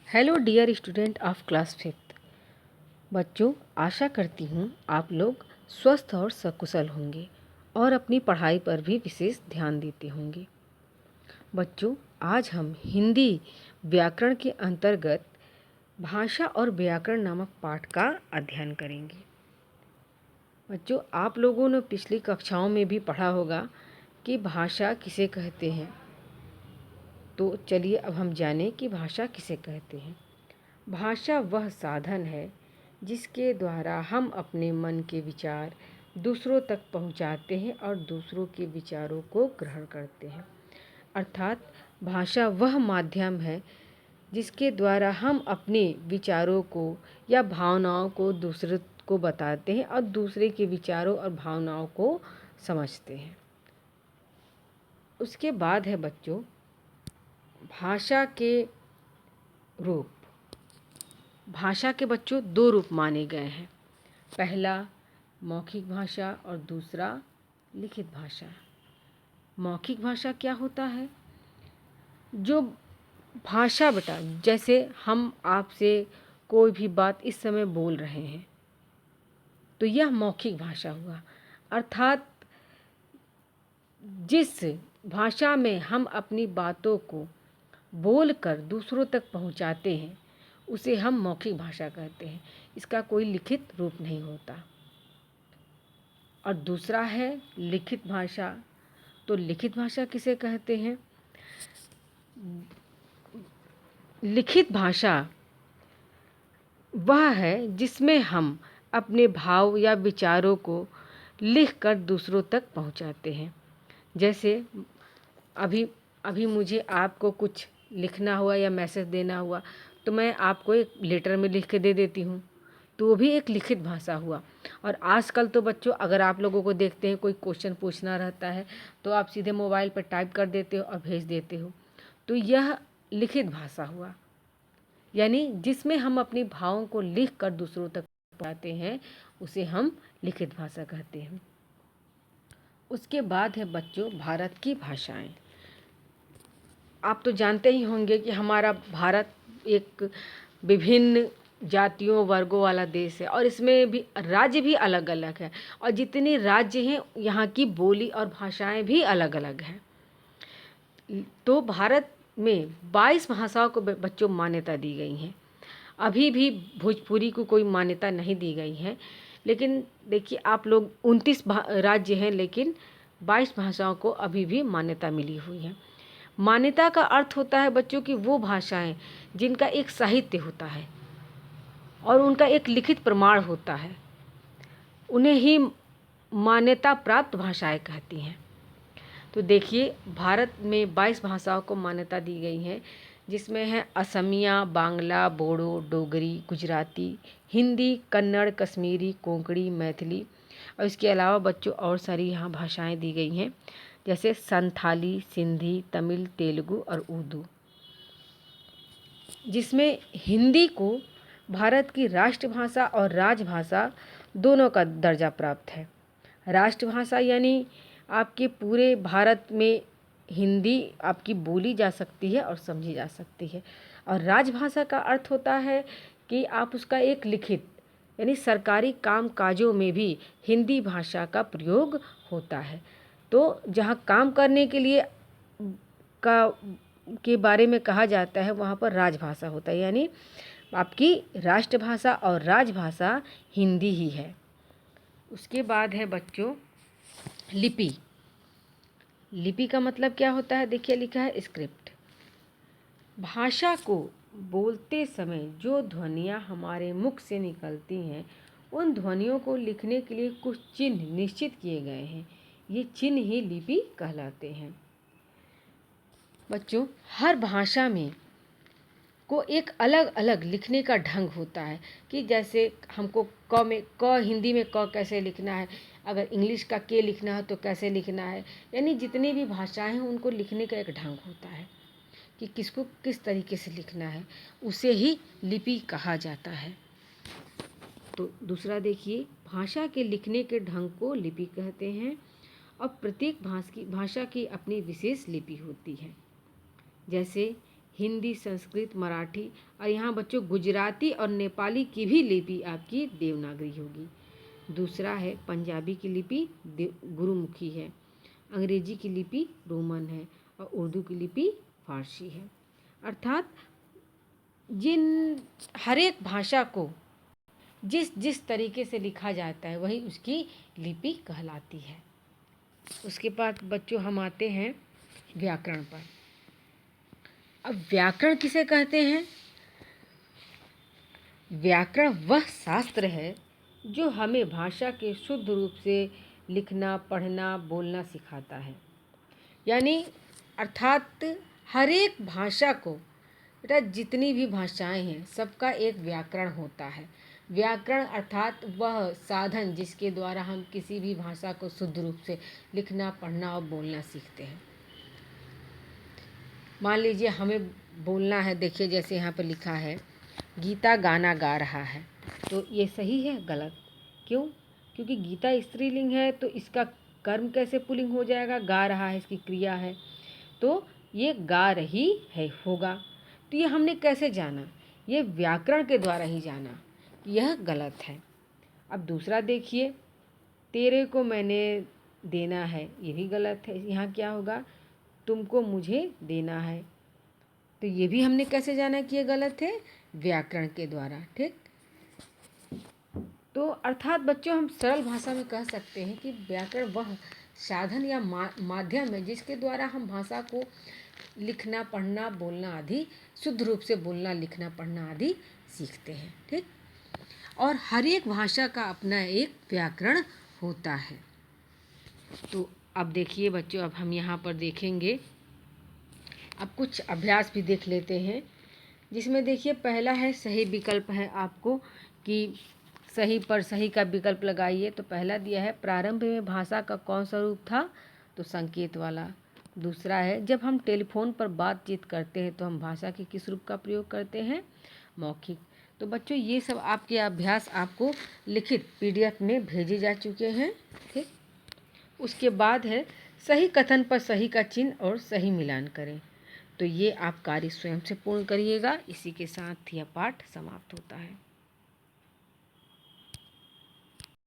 Hello dear student of class fifth. बच्चों, आशा करती हूँ आप लोग स्वस्थ और सकुशल होंगे और अपनी पढ़ाई पर भी विशेष ध्यान देते होंगे। बच्चों, आज हम हिंदी व्याकरण के अंतर्गत भाषा और व्याकरण नामक पाठ का अध्ययन करेंगे। बच्चों, आप लोगों ने पिछली कक्षाओं में भी पढ़ा होगा कि भाषा किसे कहते हैं। तो चलिए अब हम जानें कि भाषा किसे कहते हैं। भाषा वह साधन है जिसके द्वारा हम अपने मन के विचार दूसरों तक पहुंचाते हैं और दूसरों के विचारों को ग्रहण करते हैं। अर्थात भाषा वह माध्यम है जिसके द्वारा हम अपने विचारों को या भावनाओं को दूसरे को बताते हैं और दूसरे के विचारों और भावनाओं को समझते हैं। उसके बाद है बच्चों भाषा के रूप। भाषा के बच्चों दो रूप माने गए हैं। पहला मौखिक भाषा और दूसरा लिखित भाषा। मौखिक भाषा क्या होता है? जो भाषा बेटा, जैसे हम आपसे कोई भी बात इस समय बोल रहे हैं तो यह मौखिक भाषा हुआ। अर्थात जिस भाषा में हम अपनी बातों को बोलकर दूसरों तक पहुंचाते हैं उसे हम मौखिक भाषा कहते हैं। इसका कोई लिखित रूप नहीं होता। और दूसरा है लिखित भाषा। तो लिखित भाषा किसे कहते हैं? लिखित भाषा वह है जिसमें हम अपने भाव या विचारों को लिखकर दूसरों तक पहुंचाते हैं। जैसे अभी मुझे आपको कुछ लिखना हुआ या मैसेज देना हुआ तो मैं आपको एक लेटर में लिख के दे देती हूँ, तो वो भी एक लिखित भाषा हुआ। और आजकल तो बच्चों अगर आप लोगों को देखते हैं कोई क्वेश्चन पूछना रहता है तो आप सीधे मोबाइल पर टाइप कर देते हो और भेज देते हो, तो यह लिखित भाषा हुआ। यानी जिसमें हम अपनी भावों को लिख कर दूसरों तक पहुँचाते हैं उसे हम लिखित भाषा कहते हैं। उसके बाद है बच्चों भारत की भाषाएं। आप तो जानते ही होंगे कि हमारा भारत एक विभिन्न जातियों वर्गों वाला देश है और इसमें भी राज्य भी अलग अलग है और जितने राज्य हैं यहाँ की बोली और भाषाएं भी अलग अलग हैं। तो भारत में 22 भाषाओं को बच्चों मान्यता दी गई हैं। अभी भी भोजपुरी को कोई मान्यता नहीं दी गई है, लेकिन देखिए आप लोग 29 राज्य हैं लेकिन 22 भाषाओं को अभी भी मान्यता मिली हुई है। मान्यता का अर्थ होता है बच्चों की वो भाषाएं जिनका एक साहित्य होता है और उनका एक लिखित प्रमाण होता है, उन्हें ही मान्यता प्राप्त भाषाएं कहती हैं। तो देखिए भारत में 22 भाषाओं को मान्यता दी गई है, जिसमें है असमिया, बांग्ला, बोडो, डोगरी, गुजराती, हिंदी, कन्नड़, कश्मीरी, कोंकणी, मैथिली और इसके अलावा बच्चों और सारी यहाँ भाषाएं दी गई हैं जैसे संथाली, सिंधी, तमिल, तेलुगु और उर्दू। जिसमें हिंदी को भारत की राष्ट्रभाषा और राजभाषा दोनों का दर्जा प्राप्त है। राष्ट्रभाषा यानी आपके पूरे भारत में हिंदी आपकी बोली जा सकती है और समझी जा सकती है, और राजभाषा का अर्थ होता है कि आप उसका एक लिखित यानी सरकारी काम काजों में भी हिंदी भाषा का प्रयोग होता है। तो जहाँ काम करने के लिए का के बारे में कहा जाता है वहाँ पर राजभाषा होता है, यानी आपकी राष्ट्रभाषा और राजभाषा हिंदी ही है। उसके बाद है बच्चों लिपि। लिपि का मतलब क्या होता है? देखिए लिखा है स्क्रिप्ट। भाषा को बोलते समय जो ध्वनियाँ हमारे मुख से निकलती हैं उन ध्वनियों को लिखने के लिए कुछ चिन्ह निश्चित किए गए हैं। ये चिन्ह ही लिपि कहलाते हैं। बच्चों हर भाषा में को एक अलग अलग लिखने का ढंग होता है कि जैसे हमको क हिंदी में क कैसे लिखना है, अगर इंग्लिश का के लिखना है तो कैसे लिखना है। यानी जितनी भी भाषाएं हैं उनको लिखने का एक ढंग होता है कि किसको किस तरीके से लिखना है, उसे ही लिपि कहा जाता है। तो दूसरा देखिए भाषा के लिखने के ढंग को लिपि कहते हैं और प्रत्येक भाषा की अपनी विशेष लिपि होती है। जैसे हिंदी, संस्कृत, मराठी और यहाँ बच्चों गुजराती और नेपाली की भी लिपि आपकी देवनागरी होगी। दूसरा है पंजाबी की लिपि गुरुमुखी है, अंग्रेजी की लिपि रोमन है और उर्दू की लिपि फारसी है। अर्थात जिन हर एक भाषा को जिस जिस तरीके से लिखा जाता है वही उसकी लिपि कहलाती है। उसके बाद बच्चों हम आते हैं व्याकरण पर। अब व्याकरण किसे कहते हैं? व्याकरण वह शास्त्र है जो हमें भाषा के शुद्ध रूप से लिखना, पढ़ना, बोलना सिखाता है। यानी अर्थात हर एक भाषा को, बेटा जितनी भी भाषाएं हैं सबका एक व्याकरण होता है। व्याकरण अर्थात वह साधन जिसके द्वारा हम किसी भी भाषा को शुद्ध रूप से लिखना, पढ़ना और बोलना सीखते हैं। मान लीजिए हमें बोलना है, देखिए जैसे यहाँ पर लिखा है गीता गाना गा रहा है, तो ये सही है गलत? क्यों? क्योंकि गीता स्त्रीलिंग है तो इसका कर्म कैसे पुल्लिंग हो जाएगा? गा रहा है, इसकी क्रिया है, तो ये गा रही है होगा। तो ये हमने कैसे जाना? ये व्याकरण के द्वारा ही जाना कि यह गलत है। अब दूसरा देखिए, तेरे को मैंने देना है, ये भी गलत है। यहाँ क्या होगा? तुमको मुझे देना है। तो ये भी हमने कैसे जाना कि ये गलत है? व्याकरण के द्वारा। ठीक, तो अर्थात बच्चों हम सरल भाषा में कह सकते हैं कि व्याकरण वह साधन या माध्यम है जिसके द्वारा हम भाषा को लिखना, पढ़ना, बोलना आदि शुद्ध रूप से बोलना, लिखना, पढ़ना आदि सीखते हैं। ठीक, और हर एक भाषा का अपना एक व्याकरण होता है। तो अब देखिए बच्चों, अब हम यहाँ पर देखेंगे, अब कुछ अभ्यास भी देख लेते हैं, जिसमें देखिए पहला है सही विकल्प है आपको कि सही पर सही का विकल्प लगाइए। तो पहला दिया है प्रारंभ में भाषा का कौन सा रूप था? तो संकेत वाला। दूसरा है जब हम टेलीफोन पर बातचीत करते हैं तो हम भाषा के किस रूप का प्रयोग करते हैं? मौखिक। तो बच्चों ये सब आपके अभ्यास आपको लिखित PDF में भेजे जा चुके हैं। ठीक, उसके बाद है सही कथन पर सही का चिन्ह और सही मिलान करें। तो ये आप कार्य स्वयं से पूर्ण करिएगा। इसी के साथ यह पाठ समाप्त होता है।